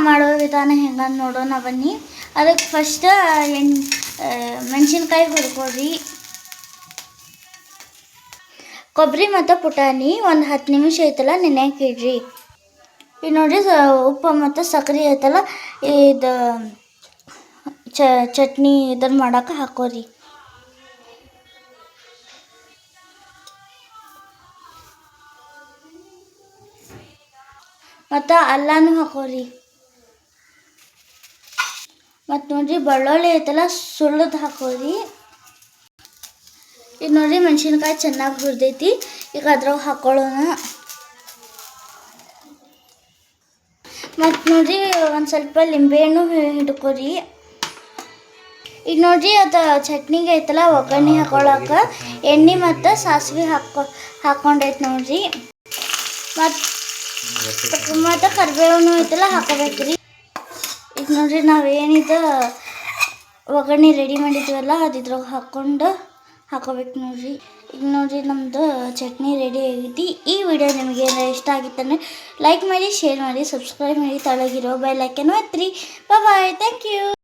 ಮಾಡೋ ವಿಧಾನ ಹೆಂಗಂತ ನೋಡೋಣ ಬನ್ನಿ. ಅದಕ್ಕೆ ಫಸ್ಟ್ ಮೆಣಸಿನ್ಕಾಯಿ ಹುರ್ಕೊಳ್ರಿ. ಕೊಬ್ಬರಿ ಮತ್ತು ಪುಟಾಣಿ ಒಂದು 10 ನಿಮಿಷ ಐತಲ್ಲ ನೆನೆಯಕ್ಕೆ ಇಡ್ರಿ. ಈಗ ನೋಡಿರಿ ಉಪ್ಪು ಮತ್ತು ಸಕ್ಕರೆ ಐತಲ್ಲ ಇದು ಚಟ್ನಿ ಇದನ್ನು ಮಾಡೋಕೆ ಹಾಕೋರಿ. ಮತ್ತು ಅಲ್ಲನೂ ಹಾಕೋರಿ. ಮತ್ತು ನೋಡಿರಿ ಬೆಳ್ಳುಳ್ಳಿ ಐತಲ್ಲ ಸುಲಿದು ಹಾಕೋರಿ. ಈಗ ನೋಡಿರಿ ಮೆಣಸಿನ್ಕಾಯಿ ಚೆನ್ನಾಗಿ ಹುರಿದೈತಿ. ಈಗ ಅದ್ರಾಗ ಹಾಕೊಳ್ಳೋಣ. ಮತ್ತು ನೋಡಿರಿ ಒಂದು ಸ್ವಲ್ಪ ಲಿಂಬೆಹಣ್ಣು ಹಿಡ್ಕೊರಿ. ಈಗ ನೋಡಿರಿ ಅದು ಚಟ್ನಿಗೆ ಐತಲ್ಲ ಒಗ್ಗರಣೆ ಹಾಕೊಳ್ಳೋಕೆ ಎಣ್ಣೆ ಮತ್ತು ಸಾಸಿವೆ ಹಾಕ್ಕೊಂಡೈತೆ ನೋಡಿರಿ. ಮತ್ತು ಕರಿಬೇವನು ಐತಲ್ಲ ಹಾಕೋಬೇಕ್ರಿ. ಈಗ ನೋಡಿರಿ ನಾವೇನಿದು ಒಗ್ಗರಣೆ ರೆಡಿ ಮಾಡಿದ್ವಲ್ಲ ಅದು ಇದ್ರಾಗ ಹಾಕೋಬೇಕು ನೋಡಿರಿ. ಈಗ ನೋಡಿರಿ ನಮ್ಮದು ಚಟ್ನಿ ರೆಡಿ ಆಗೈತಿ. ಈ ವಿಡಿಯೋ ನಿಮಗೆ ಇಷ್ಟ ಆಗಿತ್ತಂದರೆ ಲೈಕ್ ಮಾಡಿ, ಶೇರ್ ಮಾಡಿ, ಸಬ್ಸ್ಕ್ರೈಬ್ ಮಾಡಿ, ತಳಗಿರೋ ಬೆಲ್ ಐಕನ್ ಒತ್ತಿರಿ. ಬಾಯ್, ಥ್ಯಾಂಕ್ ಯು.